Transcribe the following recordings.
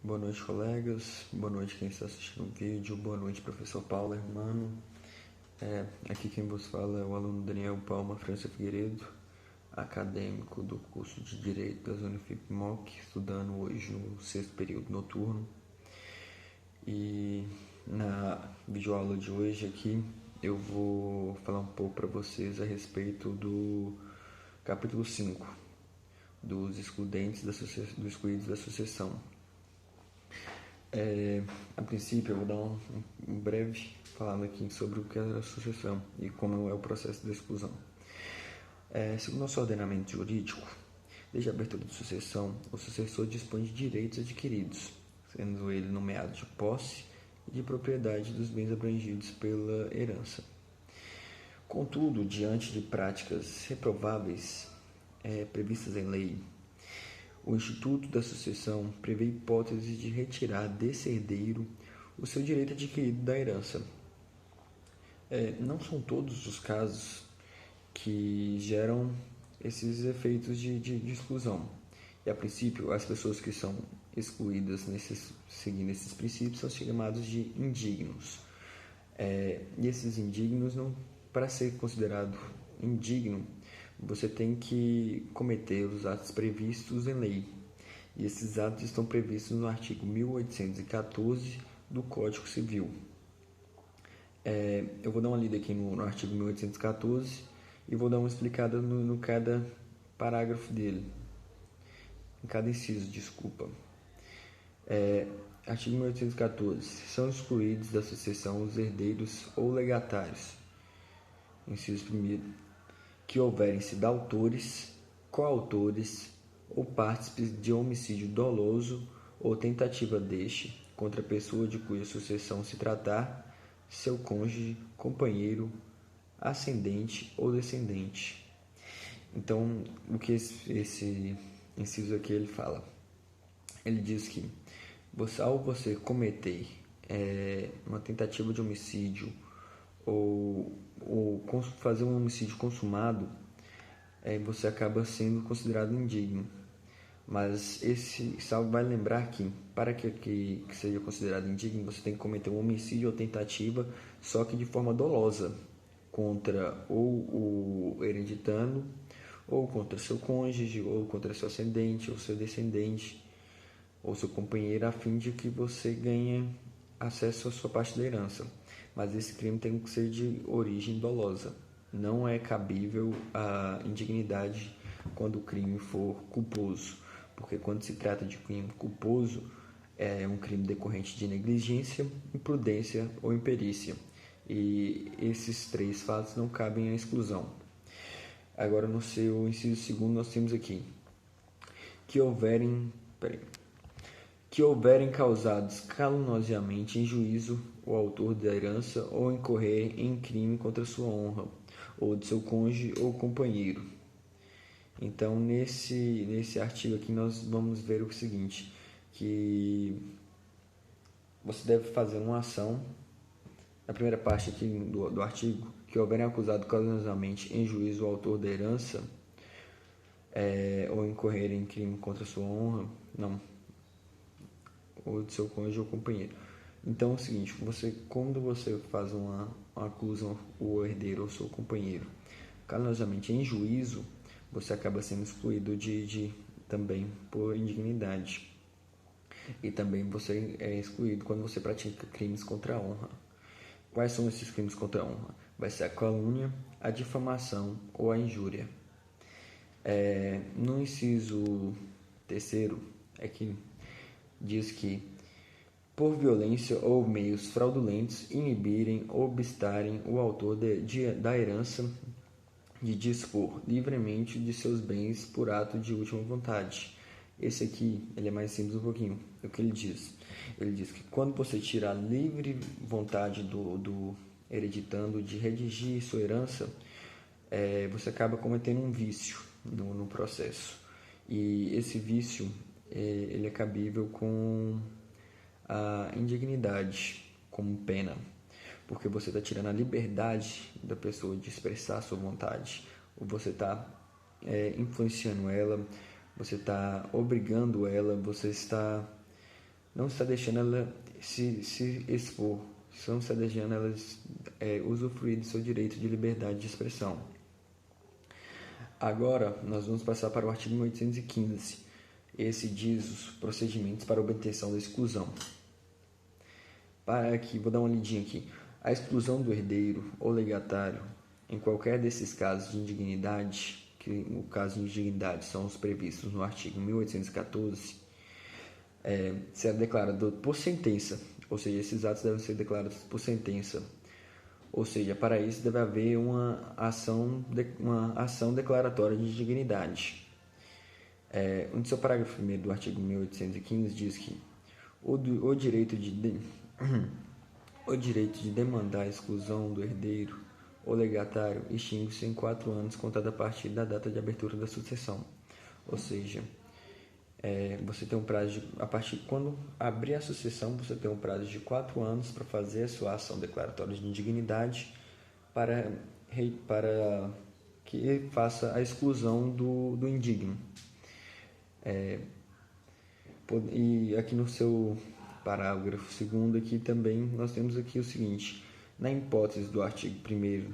Boa noite, colegas. Boa noite, quem está assistindo o vídeo. Boa noite, professor Paulo Hermano. Aqui quem vos fala é o aluno Daniel Palma França Figueiredo, acadêmico do curso de Direito das Unifip-MOC, estudando hoje no sexto período noturno. E na videoaula de hoje aqui eu vou falar um pouco para vocês a respeito do capítulo 5, dos excludentes dos excluídos da sucessão. A princípio, eu vou dar um breve falando aqui sobre o que é a sucessão e como é o processo de exclusão. Segundo nosso ordenamento jurídico, desde a abertura de sucessão, o sucessor dispõe de direitos adquiridos, sendo ele nomeado de posse e de propriedade dos bens abrangidos pela herança. Contudo, diante de práticas reprováveis previstas em lei, o Instituto da Sucessão prevê hipótese de retirar desse herdeiro o seu direito adquirido da herança. Não são todos os casos que geram esses efeitos de exclusão. E, a princípio, as pessoas que são excluídas seguindo esses princípios são chamados de indignos. E esses indignos, para ser considerado indigno, você tem que cometer os atos previstos em lei. E esses atos estão previstos no artigo 1814 do Código Civil. Eu vou dar uma lida aqui no artigo 1814 e vou dar uma explicada no cada parágrafo dele, em cada inciso, desculpa. Artigo 1814. São excluídos da sucessão os herdeiros ou legatários. Inciso 1º. Que houverem-se de autores, coautores ou partícipes de homicídio doloso ou tentativa deste contra a pessoa de cuja sucessão se tratar, seu cônjuge, companheiro, ascendente ou descendente. Então, o que esse inciso aqui ele fala? Ele diz que ao você cometer uma tentativa de homicídio ou fazer um homicídio consumado, você acaba sendo considerado indigno. Mas esse salvo vai lembrar que, para que seja considerado indigno, você tem que cometer um homicídio ou tentativa, só que de forma dolosa, contra ou o hereditando, ou contra seu cônjuge, ou contra seu ascendente, ou seu descendente, ou seu companheiro, a fim de que você ganhe acesso à sua parte da herança. Mas esse crime tem que ser de origem dolosa. Não é cabível a indignidade quando o crime for culposo, porque quando se trata de crime culposo, é um crime decorrente de negligência, imprudência ou imperícia. E esses três fatos não cabem à exclusão. Agora, no seu inciso 2º, nós temos aqui que houverem causados caluniosamente em juízo o autor da herança ou incorrer em crime contra sua honra, ou de seu cônjuge ou companheiro. Então, nesse artigo aqui, nós vamos ver o seguinte, que você deve fazer uma ação, na primeira parte aqui do artigo, que houverem acusado caluniosamente em juízo o autor da herança, ou incorrer em crime contra sua honra, ou de seu cônjuge ou companheiro. Então é o seguinte, quando você faz uma acusa o herdeiro ou seu companheiro caluniosamente em juízo, você acaba sendo excluído também por indignidade. E também você é excluído quando você pratica crimes contra a honra. Quais são esses crimes contra a honra? Vai ser a calúnia, a difamação ou a injúria. No inciso 3º, que diz que por violência ou meios fraudulentos inibirem ou obstarem o autor da herança de dispor livremente de seus bens por ato de última vontade. Esse aqui ele é mais simples um pouquinho. O que ele diz? Ele diz que quando você tira a livre vontade do hereditando de redigir sua herança, você acaba cometendo um vício no processo. E esse vício ele é cabível com a indignidade como pena, porque você está tirando a liberdade da pessoa de expressar a sua vontade, ou você está influenciando ela, você está obrigando ela, você está não está deixando ela se expor, não está deixando ela usufruir do seu direito de liberdade de expressão. Agora, nós vamos passar para o artigo 1815. Esse diz os procedimentos para obtenção da exclusão. Para aqui, vou dar uma lidinha aqui. A exclusão do herdeiro ou legatário, em qualquer desses casos de indignidade, que no caso de indignidade são os previstos no artigo 1814, será declarado por sentença, ou seja, esses atos devem ser declarados por sentença. Ou seja, para isso deve haver uma ação declaratória de indignidade. No seu parágrafo 1º do artigo 1815 diz que o direito de demandar a exclusão do herdeiro ou legatário extingue-se em 4 anos contada a partir da data de abertura da sucessão. Ou seja, você tem um prazo a partir quando abrir a sucessão, você tem um prazo de 4 anos para fazer a sua ação declaratória de indignidade para que faça a exclusão do indigno. E aqui no seu parágrafo 2º aqui também nós temos aqui o seguinte: na hipótese do artigo 1º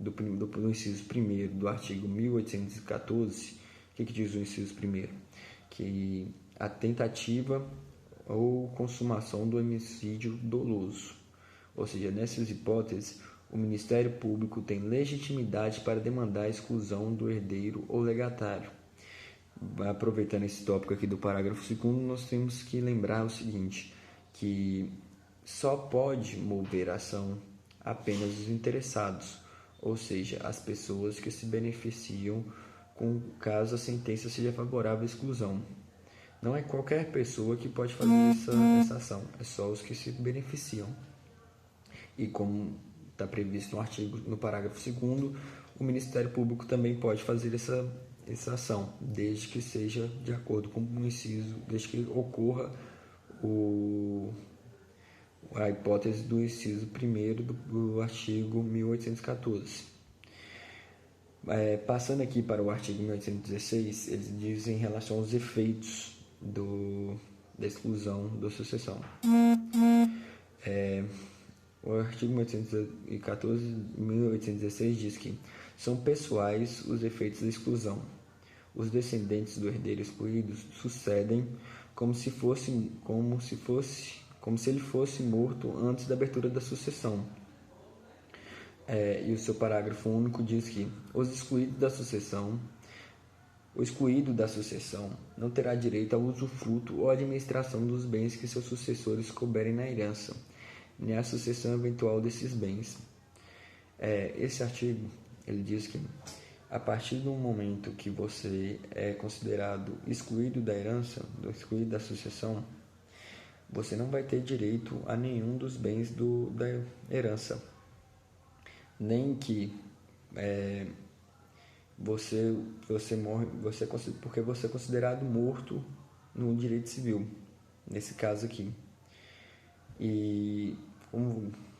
do inciso 1º do artigo 1814, o que diz o inciso 1º? Que a tentativa ou consumação do homicídio doloso. Ou seja, nessas hipóteses, o Ministério Público tem legitimidade para demandar a exclusão do herdeiro ou legatário. Aproveitando esse tópico aqui do parágrafo 2º, nós temos que lembrar o seguinte, que só pode mover a ação apenas os interessados, ou seja, as pessoas que se beneficiam caso a sentença seja favorável à exclusão. Não é qualquer pessoa que pode fazer essa ação, é só os que se beneficiam. E como está previsto no parágrafo 2º, o Ministério Público também pode fazer essa ação, desde que seja de acordo com o inciso, desde que ocorra a hipótese do inciso 1º do artigo 1814. Passando aqui para o artigo 1816, eles dizem em relação aos efeitos da exclusão da sucessão. O artigo 1816 diz que são pessoais os efeitos da exclusão. Os descendentes do herdeiro excluído sucedem como se ele fosse morto antes da abertura da sucessão. E o seu parágrafo único diz que o excluído da sucessão não terá direito ao usufruto ou administração dos bens que seus sucessores couberem na herança, nem à sucessão eventual desses bens. Esse artigo ele diz que a partir do momento que você é considerado excluído da herança, excluído da sucessão, você não vai ter direito a nenhum dos bens da herança, nem que você morre, porque você é considerado morto no direito civil, nesse caso aqui. E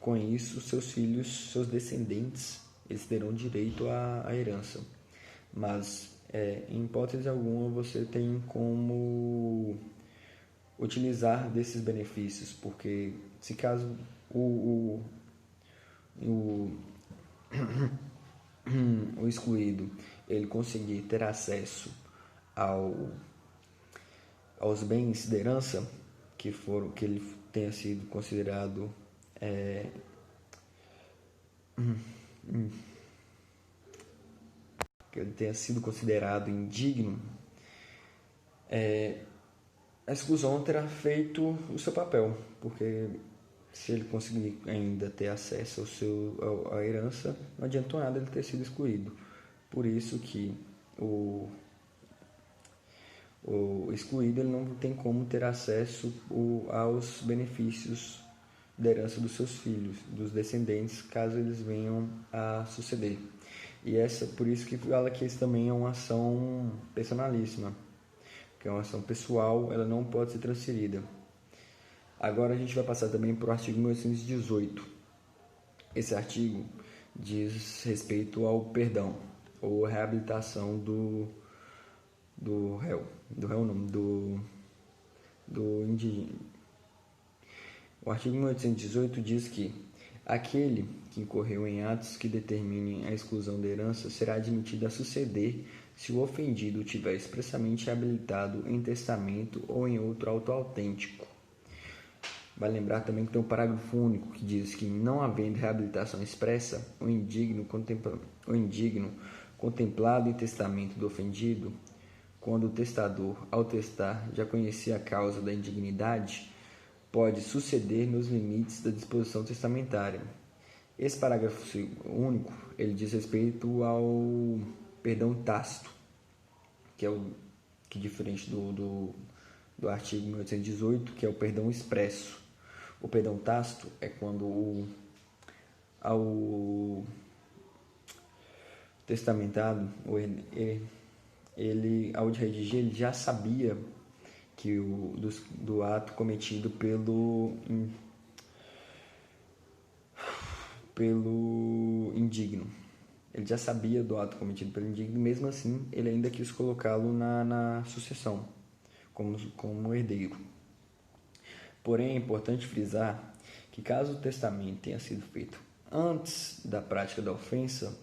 com isso, seus filhos, seus descendentes, eles terão direito à herança. Mas, em hipótese alguma, você tem como utilizar desses benefícios, porque se caso o excluído ele conseguir ter acesso aos bens de herança que ele tenha sido considerado indigno, a exclusão terá feito o seu papel, porque se ele conseguir ainda ter acesso à herança, não adiantou nada ele ter sido excluído. Por isso que o excluído ele não tem como ter acesso aos benefícios da herança dos seus filhos, dos descendentes, caso eles venham a suceder. E por isso que fala que isso também é uma ação personalíssima, que é uma ação pessoal, ela não pode ser transferida. Agora a gente vai passar também para o artigo 1818. Esse artigo diz respeito ao perdão ou reabilitação do O artigo 1818 diz que aquele que incorreu em atos que determinem a exclusão da herança será admitido a suceder se o ofendido tiver expressamente habilitado em testamento ou em outro auto autêntico. Vale lembrar também que tem um parágrafo único que diz que, não havendo reabilitação expressa, o indigno contemplado em testamento do ofendido, quando o testador, ao testar, já conhecia a causa da indignidade, pode suceder nos limites da disposição testamentária. Esse parágrafo único, ele diz respeito ao perdão tácito, que diferente do artigo 1818, que é o perdão expresso. O perdão tácito é quando ao testamentado, ele, ao redigir, ele já sabia que do ato cometido pelo indigno. Ele já sabia do ato cometido pelo indigno, mesmo assim, ele ainda quis colocá-lo na sucessão, como herdeiro. Porém, é importante frisar que, caso o testamento tenha sido feito antes da prática da ofensa,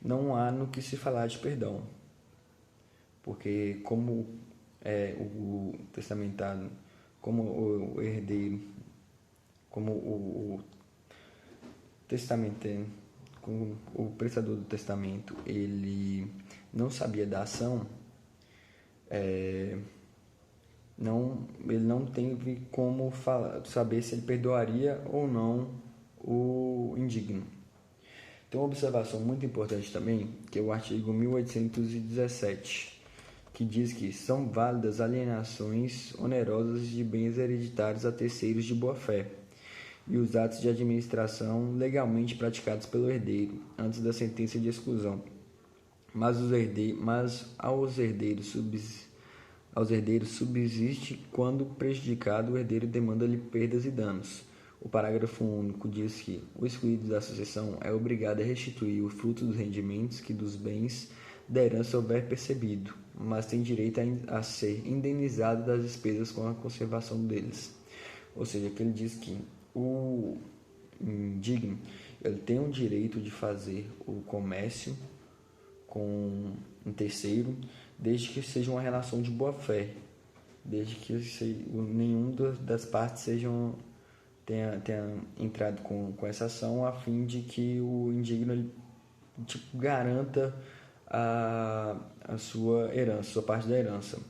não há no que se falar de perdão, porque como o testamentado, como o herdeiro, como o testamentante, como o prestador do testamento, ele não sabia da ação, ele não teve como saber se ele perdoaria ou não o indigno. Tem uma observação muito importante também, que é o artigo 1817, que diz que são válidas alienações onerosas de bens hereditários a terceiros de boa-fé e os atos de administração legalmente praticados pelo herdeiro antes da sentença de exclusão, mas aos herdeiros subsiste quando prejudicado o herdeiro demanda-lhe perdas e danos. O parágrafo único diz que o excluído da sucessão é obrigado a restituir o fruto dos rendimentos que dos bens da herança houver percebido, mas tem direito a ser indenizado das despesas com a conservação deles. Ou seja, que ele diz que o indigno, ele tem o direito de fazer o comércio com um terceiro, desde que seja uma relação de boa-fé, desde que nenhum das partes tenha entrado com essa ação, a fim de que o indigno ele, garanta a sua herança, sua parte da herança.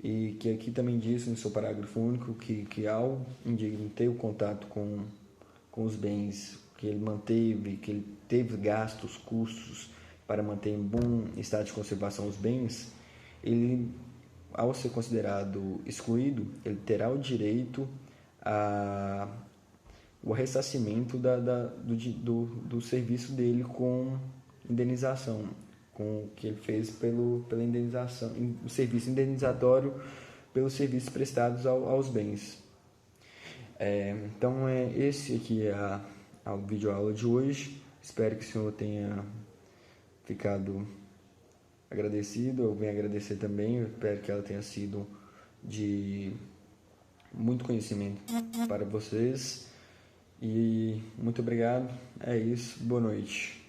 E que aqui também diz no seu parágrafo único que ao indigno ter o contato com os bens que ele manteve, que ele teve gastos, custos para manter em bom estado de conservação os bens, ele, ao ser considerado excluído, ele terá o direito o ressarcimento do serviço dele com indenização, com o que ele fez pela indenização, o serviço indenizatório pelos serviços prestados aos bens. Então, esse aqui é a videoaula de hoje. Espero que o senhor tenha ficado agradecido. Eu venho agradecer também. Eu espero que ela tenha sido de muito conhecimento para vocês. E muito obrigado. É isso. Boa noite.